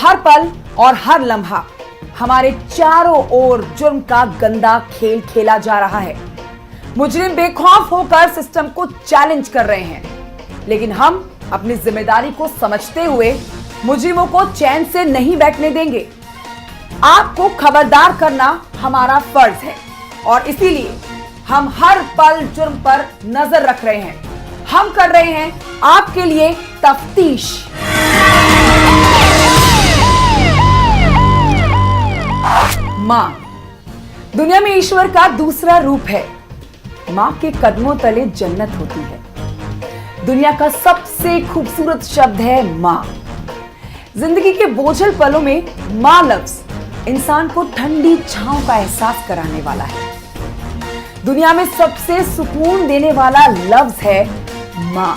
हर पल और हर लम्हा हमारे चारों ओर जुर्म का गंदा खेल खेला जा रहा है। मुजरिम बेखौफ होकर सिस्टम को चैलेंज कर रहे हैं, लेकिन हम अपनी जिम्मेदारी को समझते हुए मुजरिमों को चैन से नहीं बैठने देंगे। आपको खबरदार करना हमारा फर्ज है और इसीलिए हम हर पल जुर्म पर नजर रख रहे हैं। हम कर रहे हैं आपके लिए तफ्तीश। मां दुनिया में ईश्वर का दूसरा रूप है। मां के कदमों तले जन्नत होती है। दुनिया का सबसे खूबसूरत शब्द है मां। जिंदगी के बोझल पलों में मां लफ्ज इंसान को ठंडी छांव का एहसास कराने वाला है। दुनिया में सबसे सुकून देने वाला लफ्ज है मां।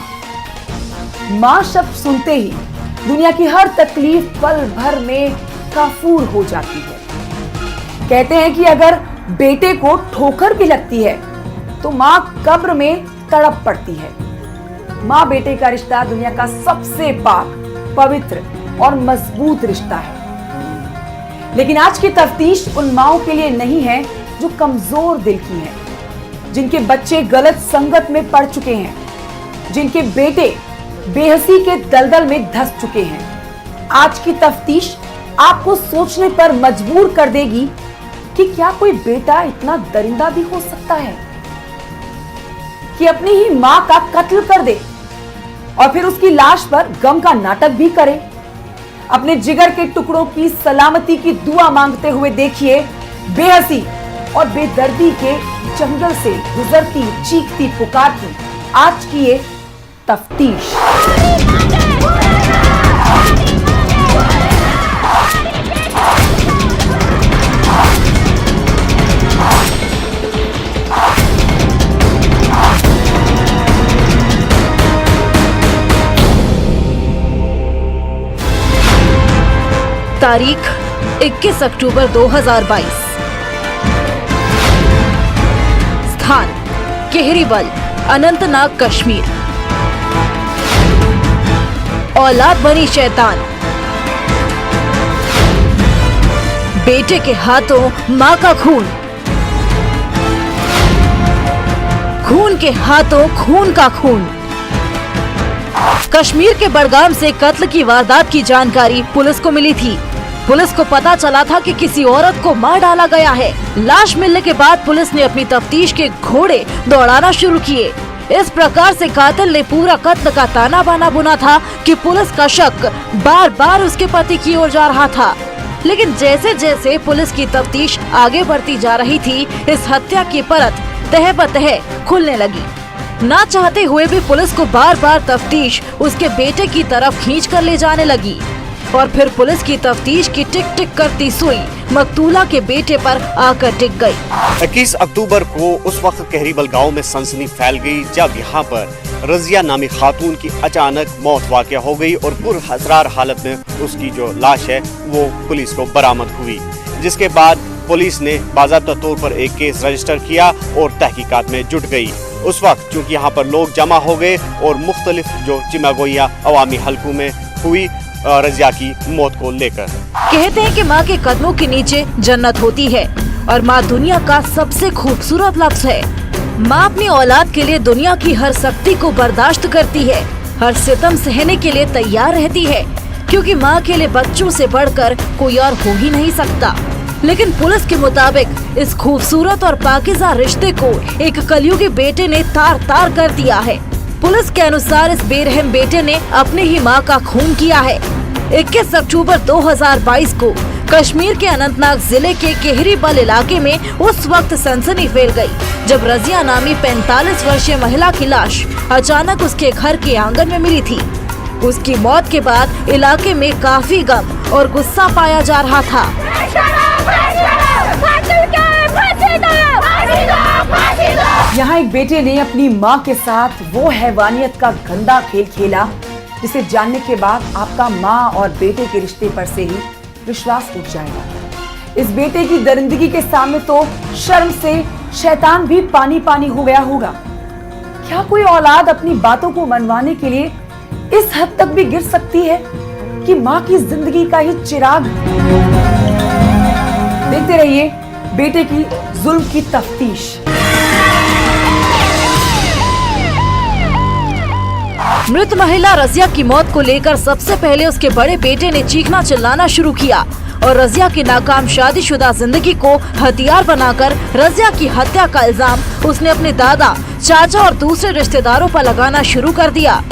मां शब्द सुनते ही दुनिया की हर तकलीफ पल भर में काफूर हो जाती है। कहते हैं कि अगर बेटे को ठोकर भी लगती है तो मां कब्र में तड़प पड़ती है। मां बेटे का रिश्ता दुनिया का सबसे पाक, पवित्र और मजबूत रिश्ता है। लेकिन आज की तफ्तीश उन माओं के लिए नहीं है जो कमजोर दिल की हैं, जिनके बच्चे गलत संगत में पड़ चुके हैं, जिनके बेटे बेहसी के दलदल में धंस चुके हैं। आज की तफ्तीश आपको सोचने पर मजबूर कर देगी कि क्या कोई बेटा इतना दरिंदा भी हो सकता है कि अपनी ही मां का कत्ल कर दे और फिर उसकी लाश पर गम का नाटक भी करे। अपने जिगर के टुकड़ों की सलामती की दुआ मांगते हुए देखिए बेहसी और बेदर्दी के जंगल से गुजरती, चीखती, पुकारती आज की ये तफ्तीश। तारीख 21 अक्टूबर 2022। स्थान केहरीबल, अनंतनाग, कश्मीर। औलाद बनी शैतान। बेटे के हाथों मां का खून, खून के हाथों खून का खून। कश्मीर के बडगाम से कत्ल की वारदात की जानकारी पुलिस को मिली थी। पुलिस को पता चला था कि किसी औरत को मार डाला गया है। लाश मिलने के बाद पुलिस ने अपनी तफ्तीश के घोड़े दौड़ाना शुरू किए। इस प्रकार से कातिल ने पूरा कत्ल का ताना बाना बुना था कि पुलिस का शक बार बार उसके पति की ओर जा रहा था। लेकिन जैसे जैसे पुलिस की तफ्तीश आगे बढ़ती जा रही थी, इस हत्या की परत तह बतह खुलने लगी। ना चाहते हुए भी पुलिस को बार बार तफ्तीश उसके बेटे की तरफ खींच कर ले जाने लगी और फिर पुलिस की तफ्तीश की टिक टिक करती सुई मकतूला के बेटे पर आकर टिक गई। 21 अक्टूबर को उस वक्त केहरीबल गांव में सनसनी फैल गई जब यहाँ पर रजिया नामी खातून की अचानक मौत वाक़या हो गई और पुरअसरार हालत में उसकी जो लाश है वो पुलिस को बरामद हुई, जिसके बाद पुलिस ने बाज़ाब्ता तौर पर एक केस रजिस्टर किया और तहकीकात में जुट गई। उस वक्त चूँकि यहाँ पर लोग जमा हो गए और मुख्तलिफ जो चिमागोइयाँ अवामी हलकों में हुई रजिया की मौत को लेकर। कहते हैं कि माँ के कदमों के नीचे जन्नत होती है और माँ दुनिया का सबसे खूबसूरत लफ्ज है। माँ अपनी औलाद के लिए दुनिया की हर सख्ती को बर्दाश्त करती है, हर सितम सहने के लिए तैयार रहती है, क्योंकि माँ के लिए बच्चों से बढ़कर कोई और हो ही नहीं सकता। लेकिन पुलिस के मुताबिक इस खूबसूरत और पाकीज़ा रिश्ते को एक कलयुगी बेटे ने तार तार कर दिया है। पुलिस के अनुसार इस बेरहम बेटे ने अपनी ही मां का खून किया है। 21 अक्टूबर 2022 को कश्मीर के अनंतनाग जिले के केहरीबल इलाके में उस वक्त सनसनी फैल गई जब रजिया नामी 45 वर्षीय महिला की लाश अचानक उसके घर के आंगन में मिली थी। उसकी मौत के बाद इलाके में काफी गम और गुस्सा पाया जा रहा था। यहाँ एक बेटे ने अपनी माँ के साथ वो हैवानियत का गंदा खेल खेला जिसे जानने के बाद आपका माँ और बेटे के रिश्ते पर से ही विश्वास उठ जाएगा। इस बेटे की दरिंदगी के सामने तो शर्म से शैतान भी पानी पानी हो गया होगा। क्या कोई औलाद अपनी बातों को मनवाने के लिए इस हद तक भी गिर सकती है? कि माँ की जिंदगी का ही चिराग। देखते रहिए बेटे की जुल्म की तफ्तीश। मृत महिला रजिया की मौत को लेकर सबसे पहले उसके बड़े बेटे ने चीखना चिल्लाना शुरू किया और रजिया की नाकाम शादीशुदा जिंदगी को हथियार बनाकर रजिया की हत्या का इल्जाम उसने अपने दादा, चाचा और दूसरे रिश्तेदारों पर लगाना शुरू कर दिया।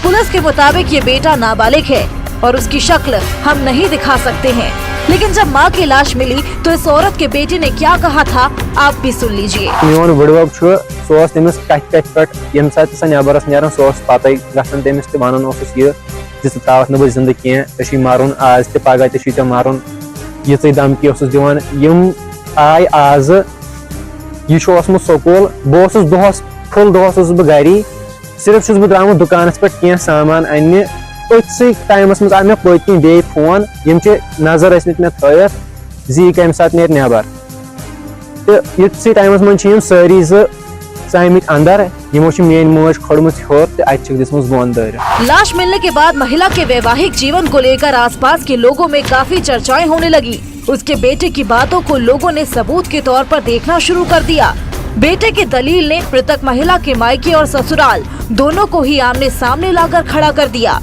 पुलिस के मुताबिक ये बेटा नाबालिग है और उसकी शक्ल हम नहीं दिखा सकते हैं, लेकिन जब मां की लाश मिली तो इस औरत के बेटे ने क्या कहा था आप भी सुन लीजिए। मोन बुड़वब तमिस कत पे यम सात सा नबरस नान सह पत तमिस वन यह त्रावत न जिंद कह मारुन आज ते पगह ते मारुन ये धमकी दिवान यम आय आज यह स्कूल बह दोहस फुल दोहस बह गरी सिर्फ बह द्रामुत दुकान पे कह सामान अन्न पत्स टाइमस मज आव मे पत्कि बे फोन यम नजर मे थत जी कम सात नेर नबर तो ये टाइमस मन सारी सामित अंदर यमो मेन मोज खड़मुत होर तो अत दिसमस बोन दर। लाश मिलने के बाद महिला के वैवाहिक जीवन को लेकर आसपास के लोगों में काफी चर्चाएं होने लगी। उसके बेटे की बातों को लोगों ने सबूत के तौर पर देखना शुरू कर दिया। बेटे की दलील ने मृतक महिला के मायके और ससुराल दोनों को ही आमने सामने लाकर खड़ा कर दिया।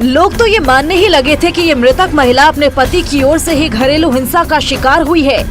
लोग तो ये मानने ही लगे थे कि ये मृतक महिला अपने पति की ओर से ही घरेलू हिंसा का शिकार हुई है।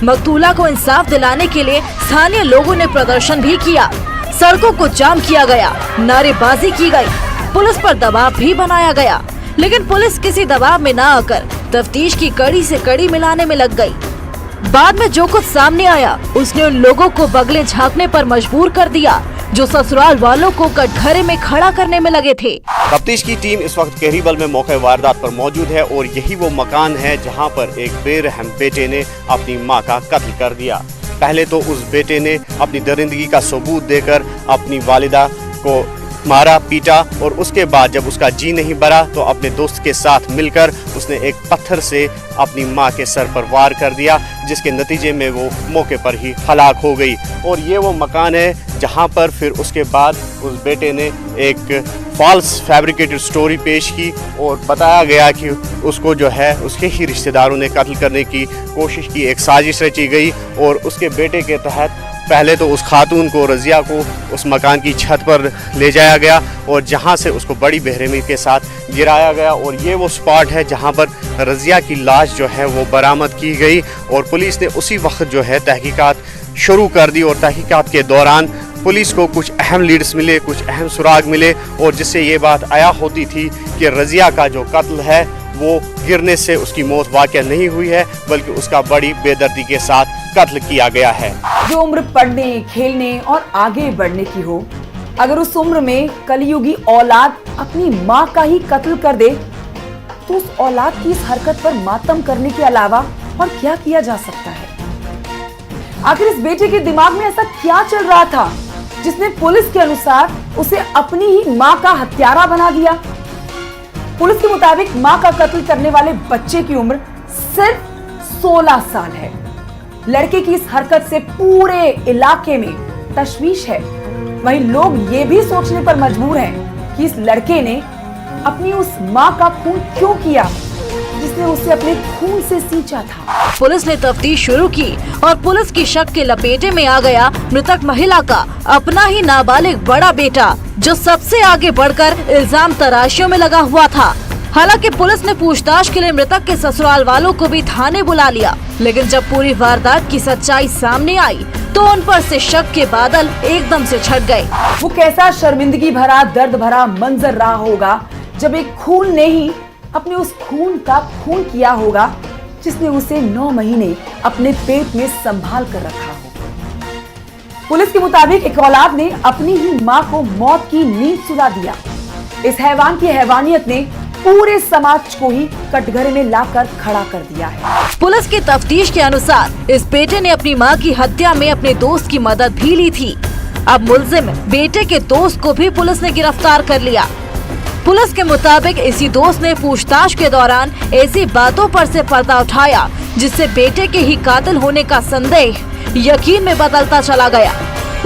मकतूला को इंसाफ दिलाने के लिए स्थानीय लोगों ने प्रदर्शन भी किया, सड़कों को जाम किया गया, नारेबाजी की गई, पुलिस पर दबाव भी बनाया गया, लेकिन पुलिस किसी दबाव में न आकर तफ्तीश की कड़ी से कड़ी मिलाने में लग गई। बाद में जो कुछ सामने आया उसने उन लोगों को बगले झांकने पर मजबूर कर दिया जो ससुराल वालों को कटघरे में खड़ा करने में लगे थे। तफ्तीश की टीम इस वक्त कहरीबल में मौके वारदात पर मौजूद है और यही वो मकान है जहां पर एक बेरहम बेटे ने अपनी मां का कत्ल कर दिया। पहले तो उस बेटे ने अपनी दरिंदगी का सबूत देकर अपनी वालिदा को मारा पीटा और उसके बाद जब उसका जी नहीं भरा तो अपने दोस्त के साथ मिलकर उसने एक पत्थर से अपनी मां के सर पर वार कर दिया, जिसके नतीजे में वो मौके पर ही हलाक हो गई। और ये वो मकान है जहां पर फिर उसके बाद उस बेटे ने एक फॉल्स फैब्रिकेटेड स्टोरी पेश की और बताया गया कि उसको जो है उसके ही रिश्तेदारों ने कत्ल करने की कोशिश की, एक साजिश रची गई और उसके बेटे के तहत पहले तो उस खातून को रजिया को उस मकान की छत पर ले जाया गया और जहां से उसको बड़ी बेरहमी के साथ गिराया गया और ये वो स्पॉट है जहां पर रजिया की लाश जो है वो बरामद की गई और पुलिस ने उसी वक्त जो है तहकीकात शुरू कर दी और तहकीकात के दौरान पुलिस को कुछ अहम लीड्स मिले, कुछ अहम सुराग मिले और जिससे ये बात आया होती थी कि रजिया का जो कत्ल है वो गिरने से उसकी मौत वाकई नहीं हुई है बल्कि उसका बड़ी बेदर्दी के साथ कत्ल किया गया है। जो उम्र पढ़ने, खेलने और आगे बढ़ने की हो, अगर उस उम्र में कलयुगी औलाद अपनी माँ का ही कत्ल कर दे तो उस औलाद की इस हरकत पर मातम करने के अलावा और क्या किया जा सकता है? आखिर इस बेटे के दिमाग में ऐसा क्या चल रहा था जिसने पुलिस के अनुसार उसे अपनी ही माँ का हत्यारा बना दिया? पुलिस के मुताबिक माँ का कत्ल करने वाले बच्चे की उम्र सिर्फ 16 साल है। लड़के की इस हरकत से पूरे इलाके में तशवीश है। वहीं लोग ये भी सोचने पर मजबूर हैं कि इस लड़के ने अपनी उस माँ का खून क्यों किया जिसने उसे अपने खून से सींचा था। पुलिस ने तफ्तीश शुरू की और पुलिस की शक के लपेटे में आ गया मृतक महिला का अपना ही नाबालिग बड़ा बेटा, जो सबसे आगे बढ़कर इल्जाम तराशियों में लगा हुआ था। हालांकि पुलिस ने पूछताछ के लिए मृतक के ससुराल वालों को भी थाने बुला लिया, लेकिन जब पूरी वारदात की सच्चाई सामने आई तो उन पर से शक के बादल एकदम से छट गए। वो कैसा शर्मिंदगी भरा, दर्द भरा मंजर रहा होगा जब एक खून ने ही अपने उस खून का खून किया होगा जिसने उसे 9 महीने अपने पेट में संभाल कर रखा हो। पुलिस के मुताबिक एक औलाद ने अपनी ही मां को मौत की नींद सुला दिया। इस हैवान की हैवानियत ने पूरे समाज को ही कटघरे में लाकर खड़ा कर दिया है। पुलिस की तफ्तीश के अनुसार इस बेटे ने अपनी मां की हत्या में अपने दोस्त की मदद भी ली थी। अब मुलजिम बेटे के दोस्त को भी पुलिस ने गिरफ्तार कर लिया। पुलिस के मुताबिक इसी दोस्त ने पूछताछ के दौरान ऐसी बातों पर से पर्दा उठाया जिससे बेटे के ही कातिल होने का संदेह यकीन में बदलता चला गया।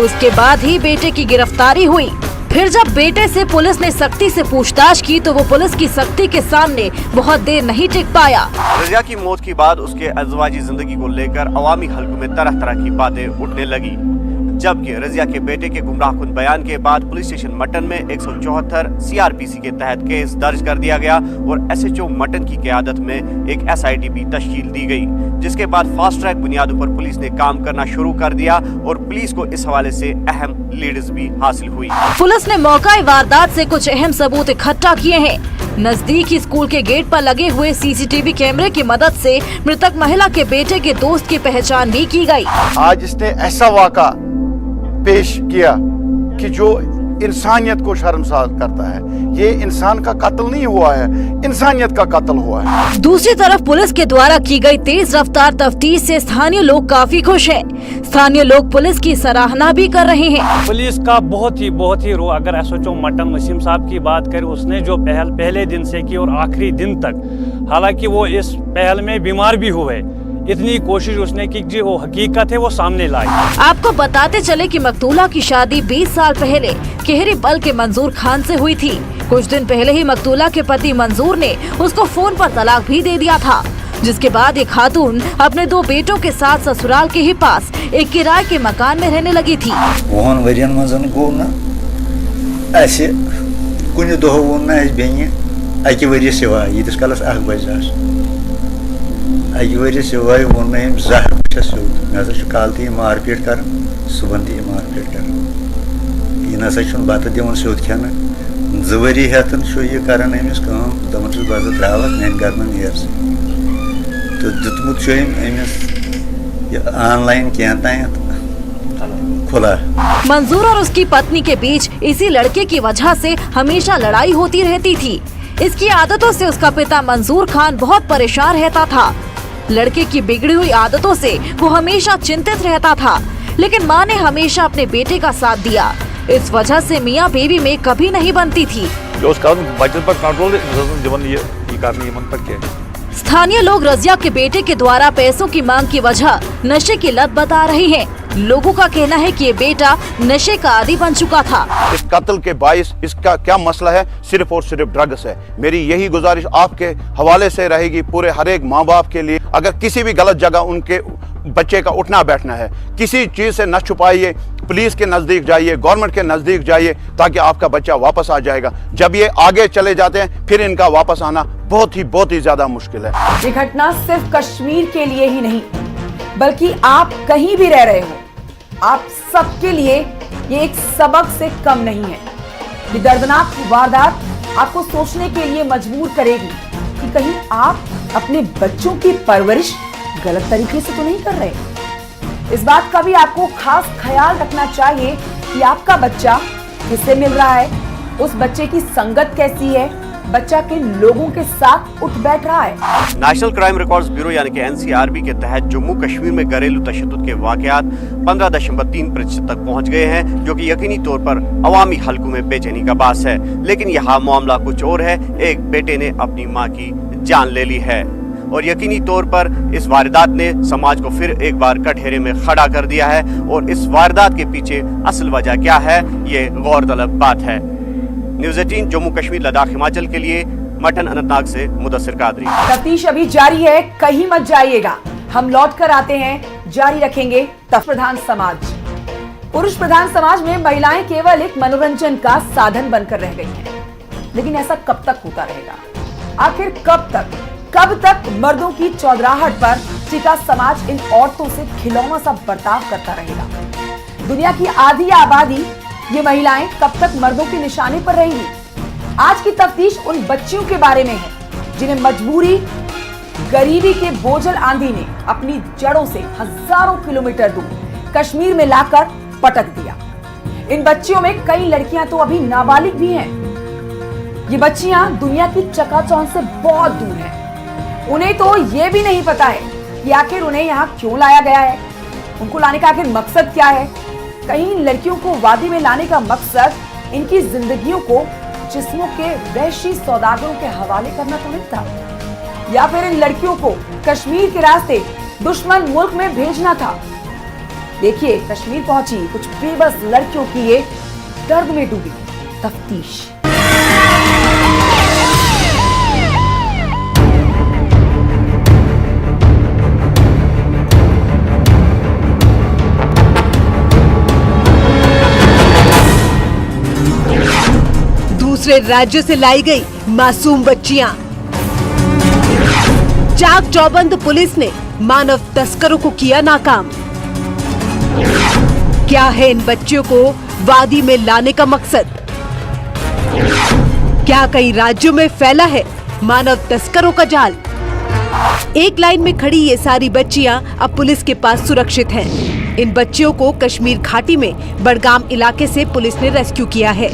उसके बाद ही बेटे की गिरफ्तारी हुई। फिर जब बेटे से पुलिस ने सख्ती से पूछताछ की तो वो पुलिस की सख्ती के सामने बहुत देर नहीं टिक पाया। रजिया की मौत के बाद उसके अज़वाजी जिंदगी को लेकर अवामी हल्कों में तरह तरह की बातें उठने लगी, जबकि रजिया के बेटे के गुमराहकुन बयान के बाद पुलिस स्टेशन मटन में 174 CRPC के तहत केस दर्ज कर दिया गया और SHO मटन की क़यादत में एक SIT भी तश्कील दी गई, जिसके बाद फास्ट ट्रैक बुनियादों पर पुलिस ने काम करना शुरू कर दिया और पुलिस को इस हवाले से अहम लीड्स भी हासिल हुई। पुलिस ने मौका वारदात से कुछ अहम सबूत इकट्ठा किए हैं। नजदीकी स्कूल के गेट पर लगे हुए CCTV कैमरे की मदद से मृतक महिला के बेटे के दोस्त की पहचान भी की गई। आज इसने ऐसा वाक़ा पेश किया कि जो इंसानियत को शर्मसार करता है। ये इंसान का कत्ल नहीं हुआ है, इंसानियत का कत्ल हुआ है। दूसरी तरफ पुलिस के द्वारा की गई तेज रफ्तार तफ्तीश से स्थानीय लोग काफी खुश हैं। स्थानीय लोग पुलिस की सराहना भी कर रहे हैं। पुलिस का बहुत ही अगर SHO मटन वसीम साहब की बात करें, उसने जो पहल पहले दिन से की और आखिरी दिन तक, हालांकि वो इस पहल में बीमार भी हुए, इतनी कोशिश उसने की जो हकीकत है वो सामने लाई। आपको बताते चले कि मकतूला की शादी 20 साल पहले केहरी बल के मंजूर खान से हुई थी। कुछ दिन पहले ही मकतूला के पति मंजूर ने उसको फोन पर तलाक भी दे दिया था, जिसके बाद एक खातून अपने 2 बेटों के साथ ससुराल के ही पास एक किराए के मकान में रहने लगी थी। अकि वरी सिवाय वो मैं ज़ाहिर सूद मैं कालती मारपीट कर सुबह ती मारपीट कर यह ना बत दिवन सूद खेन 2 वरी हेतन यह कर अमिस दपान बस द्रावस मान घर नीर तो दुतमुत अमिस ऑनलाइन क्या खुला। मंजूर और उसकी पत्नी के बीच इसी लड़के की वजह से हमेशा लड़ाई होती रहती थी। इसकी आदतों से उसका पिता मंजूर खान बहुत परेशान रहता था। लड़के की बिगड़ी हुई आदतों से वो हमेशा चिंतित रहता था, लेकिन माँ ने हमेशा अपने बेटे का साथ दिया। इस वजह से मियाँ बीवी में कभी नहीं बनती थी। स्थानीय लोग रजिया के बेटे के द्वारा पैसों की मांग की वजह नशे की लत बता रहे हैं। लोगों का कहना है कि ये बेटा नशे का आदी बन चुका था। इस कत्ल के बाइस इसका क्या मसला है? सिर्फ और सिर्फ ड्रग्स है। मेरी यही गुजारिश आपके हवाले से रहेगी पूरे हर एक माँ बाप के लिए, अगर किसी भी गलत जगह उनके बच्चे का उठना बैठना है, किसी चीज से न छुपाइए, पुलिस के नजदीक जाइए, गवर्नमेंट के नजदीक जाइए, ताकि आपका बच्चा वापस आ जाएगा। जब ये आगे चले जाते हैं फिर इनका वापस आना बहुत ही ज्यादा मुश्किल है। ये घटना सिर्फ कश्मीर के लिए ही नहीं, बल्कि आप कहीं भी रह रहे हो, आप सबके लिए ये एक सबक से कम नहीं है। ये दर्दनाक वारदात आपको सोचने के लिए मजबूर करेगी कि कहीं आप अपने बच्चों की परवरिश गलत तरीके से तो नहीं कर रहे। इस बात का भी आपको खास ख्याल रखना चाहिए कि आपका बच्चा किससे मिल रहा है, उस बच्चे की संगत कैसी है, बच्चा किन लोगों के साथ उठ बैठ रहा है। नेशनल क्राइम रिकॉर्ड्स ब्यूरो यानी कि NCRB के तहत जम्मू कश्मीर में घरेलू तशद्दुद के वाकयात 15.3% तक पहुंच गए हैं, जो कि यकीनी तौर पर अवामी हल्कों में बेचैनी का बास है। लेकिन यहाँ मामला कुछ और है। एक बेटे ने अपनी माँ की जान ले ली है और यकीनी तौर पर इस वारदात ने समाज को फिर एक बार कटघरे में खड़ा कर दिया है। और इस वारदात के पीछे असल वजह क्या है, ये गौरतलब बात है। न्यूज़ 18 जम्मू कश्मीर लद्दाख हिमाचल के लिए मटन अनंतनाग से मुदस्सिर कादरी। तफ्तीश अभी जारी है, कहीं मत जाइएगा। हम लौट कर आते हैं, जारी रखेंगे प्रधान समाज। पुरुष प्रधान समाज में महिलाएं केवल एक मनोरंजन का साधन बनकर रह गई हैं। लेकिन ऐसा कब तक होता रहेगा? आखिर कब तक मर्दों की चौधराहट पर टिका समाज इन औरतों से खिलौना सा बर्ताव करता रहेगा? दुनिया की आधी आबादी ये महिलाएं कब तक मर्दों के निशाने पर रहेंगी? आज की तफ्तीश उन बच्चियों के बारे में है जिन्हें मजबूरी, गरीबी के बोझल आंधी ने अपनी जड़ों से हजारों किलोमीटर दूर कश्मीर में लाकर पटक दिया। इन बच्चियों में कई लड़कियां तो अभी नाबालिग भी हैं। ये बच्चियां दुनिया की चकाचौंध से बहुत दूर हैं। उन्हें तो ये भी नहीं पता है कि आखिर उन्हें यहाँ क्यों लाया गया है, उनको लाने का आखिर मकसद क्या है। कहीं इन लड़कियों को वादी में लाने का मकसद इनकी जिंदगियों को जिस्मों के वहशी सौदागरों के हवाले करना तो नहीं था, या फिर इन लड़कियों को कश्मीर के रास्ते दुश्मन मुल्क में भेजना था। देखिए, कश्मीर पहुंची कुछ बेबस लड़कियों की ये दर्द में डूबी तफ्तीश। दूसरे राज्य से लाई गई मासूम बच्चियां। चाक चौबंद पुलिस ने मानव तस्करों को किया नाकाम। क्या है इन बच्चियों को वादी में लाने का मकसद? क्या कई राज्यों में फैला है मानव तस्करों का जाल? एक लाइन में खड़ी ये सारी बच्चियां अब पुलिस के पास सुरक्षित हैं। इन बच्चियों को कश्मीर घाटी में बडगाम इलाके से पुलिस ने रेस्क्यू किया है।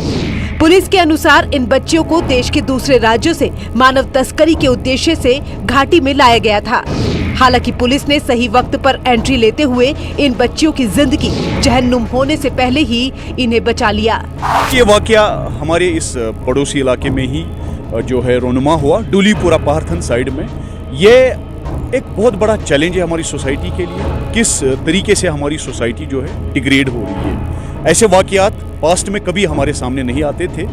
पुलिस के अनुसार इन बच्चियों को देश के दूसरे राज्यों से मानव तस्करी के उद्देश्य से घाटी में लाया गया था। हालांकि पुलिस ने सही वक्त पर एंट्री लेते हुए इन बच्चियों की जिंदगी जहन्नुम होने से पहले ही इन्हें बचा लिया। ये वाकया हमारे इस पड़ोसी इलाके में ही जो है रोनुमा हुआ, डुलीपुरा पार्थन साइड में। ये एक बहुत बड़ा चैलेंज है हमारी सोसाइटी के लिए, किस तरीके से हमारी सोसाइटी जो है डिग्रेड हो रही है। ऐसे वाकयात पास्ट में कभी हमारे सामने नहीं आते थे।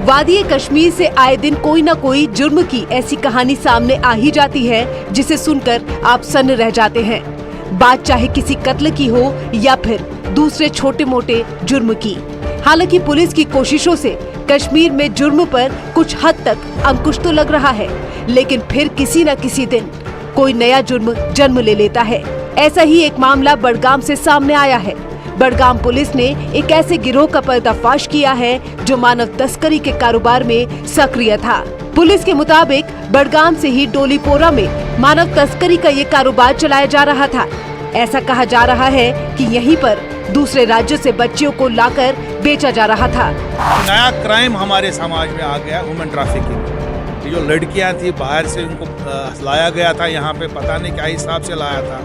वादी कश्मीर से आए दिन कोई न कोई जुर्म की ऐसी कहानी सामने आ ही जाती है जिसे सुनकर आप सन्न रह जाते हैं। बात चाहे किसी कत्ल की हो या फिर दूसरे छोटे मोटे जुर्म की। हालांकि पुलिस की कोशिशों से कश्मीर में जुर्म पर कुछ हद तक अंकुश तो लग रहा है, लेकिन फिर किसी न किसी दिन कोई नया जुर्म जन्म ले लेता है। ऐसा ही एक मामला बडगाम से सामने आया है। बडगाम पुलिस ने एक ऐसे गिरोह का पर्दाफाश किया है जो मानव तस्करी के कारोबार में सक्रिय था। पुलिस के मुताबिक बडगाम से ही डोलीपोरा में मानव तस्करी का ये कारोबार चलाया जा रहा था। ऐसा कहा जा रहा है कि यहीं पर दूसरे राज्यों से बच्चियों को लाकर बेचा जा रहा था। नया क्राइम हमारे समाज में आ गया, ह्यूमन ट्रैफिकिंग। जो लड़कियां थी बाहर से उनको लाया गया था यहाँ पे, पता नहीं क्या हिसाब से लाया था,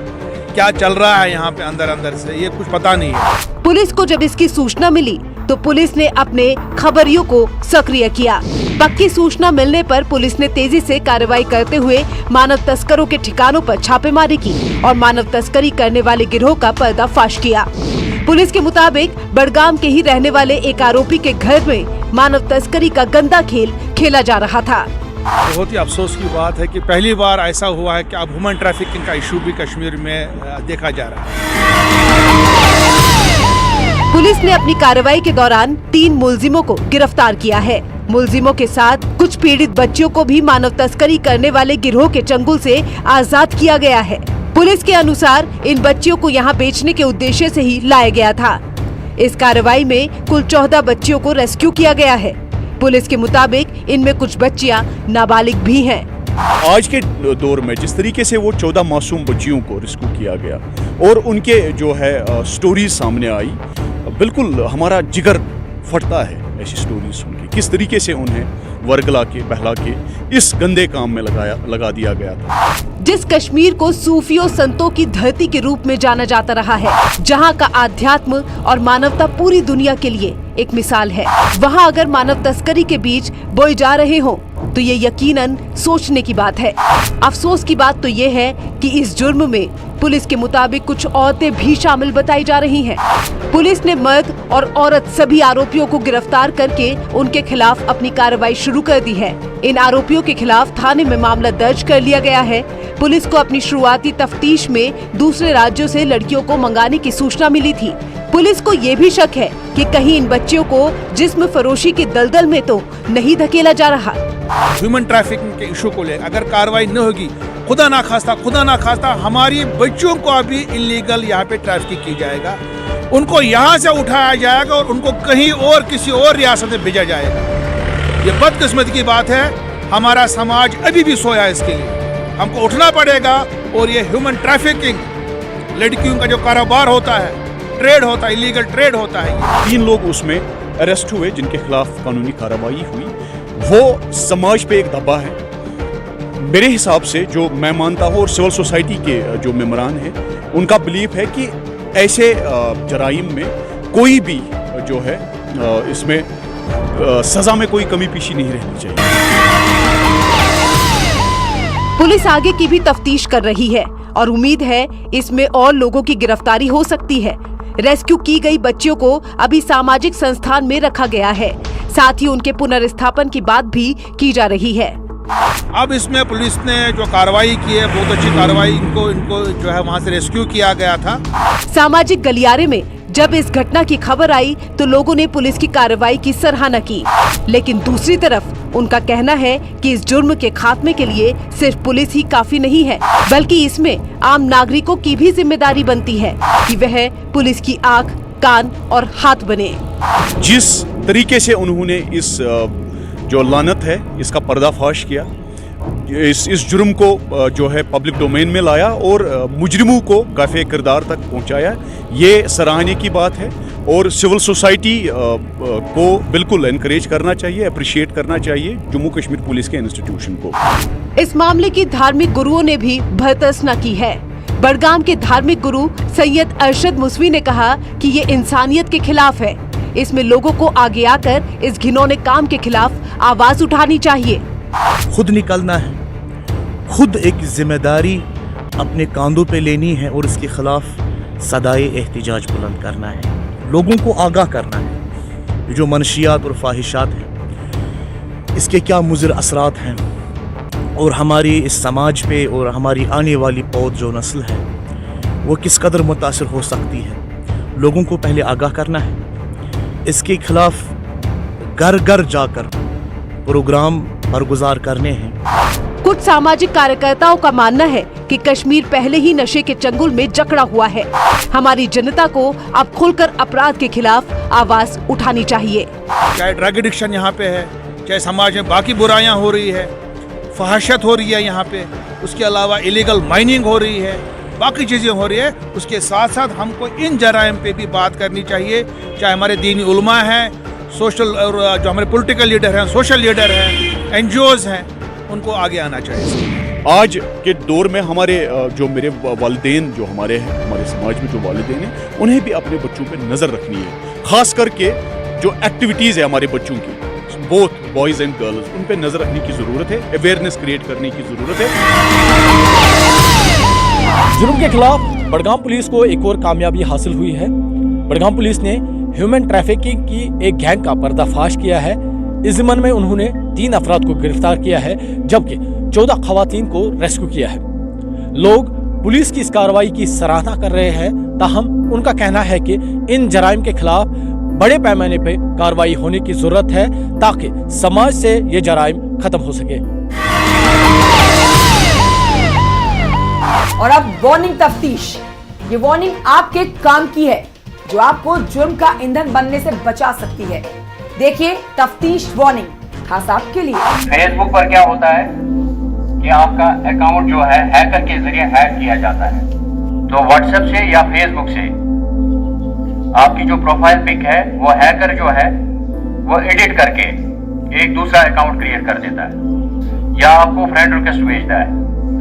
क्या चल रहा है यहाँ पे अंदर अंदर से ये कुछ पता नहीं है। पुलिस को जब इसकी सूचना मिली तो पुलिस ने अपने खबरियों को सक्रिय किया। पक्की सूचना मिलने पर पुलिस ने तेजी से कार्रवाई करते हुए मानव तस्करों के ठिकानों पर छापेमारी की और मानव तस्करी करने वाले गिरोह का पर्दाफाश किया। पुलिस के मुताबिक बडगाम के ही रहने वाले एक आरोपी के घर में मानव तस्करी का गंदा खेल खेला जा रहा था। बहुत ही अफसोस की बात है कि पहली बार ऐसा हुआ है कि अब ह्यूमन ट्रैफिकिंग का इशू भी कश्मीर में देखा जा रहा है। पुलिस ने अपनी कार्रवाई के दौरान 3 मुलजिमों को गिरफ्तार किया है। मुलजिमों के साथ कुछ पीड़ित बच्चियों को भी मानव तस्करी करने वाले गिरोह के चंगुल से आजाद किया गया है। पुलिस के अनुसार इन बच्चियों को यहाँ बेचने के उद्देश्य से ही लाया गया था। इस कार्रवाई में कुल 14 बच्चियों को रेस्क्यू किया गया है। पुलिस के मुताबिक इनमें कुछ बच्चियां नाबालिग भी हैं। आज के दौर में जिस तरीके से वो 14 मासूम बच्चियों को रेस्क्यू किया गया और उनके जो है स्टोरीज सामने आई, बिल्कुल हमारा जिगर फटता है ऐसी स्टोरीज सुन के। किस तरीके से उन्हें वर्गला के बहला के इस गंदे काम में लगा दिया गया था। जिस कश्मीर को सूफियों संतों की धरती के रूप में जाना जाता रहा है, जहां का आध्यात्म और मानवता पूरी दुनिया के लिए एक मिसाल है, वहां अगर मानव तस्करी के बीज बोए जा रहे हों तो ये यकीनन सोचने की बात है। अफसोस की बात तो ये है कि इस जुर्म में पुलिस के मुताबिक कुछ औरतें भी शामिल बताई जा रही हैं। पुलिस ने मर्द और औरत सभी आरोपियों को गिरफ्तार करके उनके खिलाफ अपनी कार्रवाई शुरू कर दी है। इन आरोपियों के खिलाफ थाने में मामला दर्ज कर लिया गया है। पुलिस को अपनी शुरुआती तफ्तीश में दूसरे राज्यों से लड़कियों को मंगाने की सूचना मिली थी। पुलिस को ये भी शक है कि कहीं इन बच्चियों को जिस्म फरोशी के दलदल में तो नहीं धकेला जा रहा। ह्यूमन ट्रैफिकिंग के इशू को लेकर अगर कार्रवाई न होगी, खुदा ना खास्ता हमारी बच्चियों को अभी इलीगल यहाँ पे ट्रैफिक की जाएगा, उनको यहाँ से उठाया जाएगा और उनको कहीं और किसी और रियासत में भेजा जाएगा। ये बदकिस्मती की बात है। हमारा समाज अभी भी सोया है, इसके लिए हमको उठना पड़ेगा। और ये ह्यूमन ट्रैफिकिंग लड़कियों का जो कारोबार होता है, ट्रेड होता है, इलीगल ट्रेड होता है। 3 लोग उसमें अरेस्ट हुए जिनके खिलाफ कानूनी कार्रवाई हुई। वो समाज पे एक दबाव है मेरे हिसाब से, जो मैं मानता हूँ, और सिविल सोसाइटी के जो मेंबरान हैं उनका बिलीफ है कि ऐसे जराइम में कोई भी जो है इसमें सजा में कोई कमी पेशी नहीं रहनी चाहिए। पुलिस आगे की भी तफ्तीश कर रही है और उम्मीद है इसमें और लोगों की गिरफ्तारी हो सकती है। रेस्क्यू की गई बच्चियों को अभी सामाजिक संस्थान में रखा गया है, साथ ही उनके पुनर्स्थापन की बात भी की जा रही है। अब इसमें पुलिस ने जो कार्रवाई की है, बहुत अच्छी कार्रवाई, इनको जो है वहाँ से रेस्क्यू किया गया था। सामाजिक गलियारे में जब इस घटना की खबर आई तो लोगों ने पुलिस की कार्रवाई की सराहना की, लेकिन दूसरी तरफ उनका कहना है कि इस जुर्म के खात्मे के लिए सिर्फ पुलिस ही काफी नहीं है, बल्कि इसमें आम नागरिकों की भी जिम्मेदारी बनती है कि वह पुलिस की आंख, कान और हाथ बने। जिस तरीके से उन्होंने इस जो लानत है इसका पर्दाफाश किया, इस जुर्म को जो है पब्लिक डोमेन में लाया और मुजरिमों को काफ़ी किरदार तक पहुंचाया, ये सराहने की बात है और सिविल सोसाइटी को बिल्कुल एनकरेज करना चाहिए, अप्रिशिएट करना चाहिए जम्मू कश्मीर पुलिस के इंस्टीट्यूशन को। इस मामले की धार्मिक गुरुओं ने भी भर्त्सना की है। बड़गाम के धार्मिक गुरु सैयद अरशद मुसवी ने कहा कि ये इंसानियत के खिलाफ है। इसमें लोगों को आगे आकर इस घिनौने काम के खिलाफ आवाज उठानी चाहिए। खुद निकलना है, खुद एक जिम्मेदारी अपने कांधों पे लेनी है और इसके खिलाफ सदाए एहतिजाज बुलंद करना है, लोगों को आगाह करना है। जो मनशियात और ख्वाहिशात हैं, इसके क्या मुज़र असरात हैं और हमारी इस समाज पे और हमारी आने वाली पौध जो नस्ल है वो किस कदर मुतासिर हो सकती है, लोगों को पहले आगाह करना है। इसके खिलाफ घर घर जाकर प्रोग्राम बरगुजार करने हैं। कुछ सामाजिक कार्यकर्ताओं का मानना है कि कश्मीर पहले ही नशे के चंगुल में जकड़ा हुआ है। हमारी जनता को अब खुलकर अपराध के खिलाफ आवाज उठानी चाहिए। चाहे ड्रग एडिक्शन यहाँ पे है, चाहे समाज में बाकी बुराइयां हो रही है, फहाशत हो रही है यहाँ पे, उसके अलावा इलीगल माइनिंग हो रही है, बाकी चीज़ें हो रही है, उसके साथ साथ हमको इन जराइम पे भी बात करनी चाहिए। चाहे हमारे दीनी उलमा हैं, सोशल और जो हमारे पॉलिटिकल लीडर हैं, सोशल लीडर हैं, एनजीओज हैं, उनको आगे आना चाहिए। आज के दौर में हमारे जो मेरे वालिदैन जो हमारे हैं, हमारे समाज में जो वालिदैन हैं, उन्हें भी अपने बच्चों पे नज़र रखनी है। ख़ास करके जो एक्टिविटीज़ है हमारे बच्चों की, बोथ बॉयज़ एंड गर्ल्स, उन पे नज़र रखने की ज़रूरत है, अवेयरनेस क्रिएट करने की ज़रूरत है। जुर्म के खिलाफ बड़गाम पुलिस को एक और कामयाबी हासिल हुई है। बड़गाम पुलिस ने ह्यूमन ट्रैफिकिंग की एक गैंग का पर्दाफाश किया है। इस ज़िम्मन में उन्होंने 3 अफराद को गिरफ्तार किया है, जबकि 14 खवातीन को रेस्क्यू किया है। लोग पुलिस की इस कार्रवाई की सराहना कर रहे हैं, ताहम उनका कहना है कि इन जराइम के खिलाफ बड़े पैमाने पर कार्रवाई होने की जरूरत है ताकि समाज से ये जराइम खत्म हो सके। और अब वार्निंग तफ्तीश। ये वार्निंग आपके काम की है, जो आपको जुर्म का ईंधन बनने से बचा सकती है। देखिए तफ्तीश वार्निंग खास आपके लिए। फेसबुक पर क्या होता है कि आपका अकाउंट जो है हैकर के जरिए हैक किया जाता है, तो व्हाट्सएप से या फेसबुक से आपकी जो प्रोफाइल पिक है वो हैकर जो है वो एडिट करके एक दूसरा अकाउंट क्रिएट कर देता है, या आपको फ्रेंड रिक्वेस्ट भेजता है,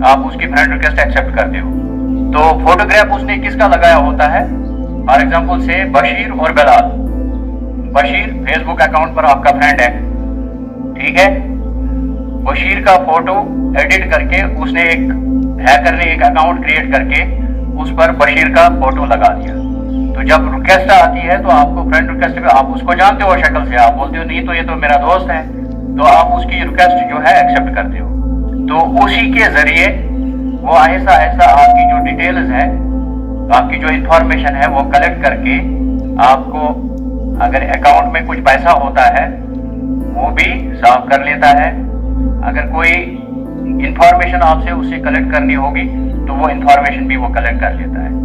आप उसकी फ्रेंड रिक्वेस्ट एक्सेप्ट करते हो, तो फोटोग्राफ उसने किसका लगाया होता है, फॉर एग्जांपल से बशीर और बेलाल। बशीर फेसबुक अकाउंट पर आपका फ्रेंड है, ठीक है। बशीर का फोटो एडिट करके उसने एक हैकर ने एक अकाउंट क्रिएट करके उस पर बशीर का फोटो लगा दिया। तो जब रिक्वेस्ट आती है तो आपको फ्रेंड रिक्वेस्ट पे आप उसको जानते हो शक्ल से, आप बोलते हो नहीं तो ये तो मेरा दोस्त है, तो आप उसकी रिक्वेस्ट जो है एक्सेप्ट करते हो। तो उसी के जरिए वो ऐसा आपकी जो डिटेल्स है, आपकी जो इंफॉर्मेशन है वो कलेक्ट करके आपको अगर अकाउंट में कुछ पैसा होता है वो भी साफ कर लेता है। अगर कोई इंफॉर्मेशन आपसे उससे कलेक्ट करनी होगी तो वो इंफॉर्मेशन भी वो कलेक्ट कर लेता है।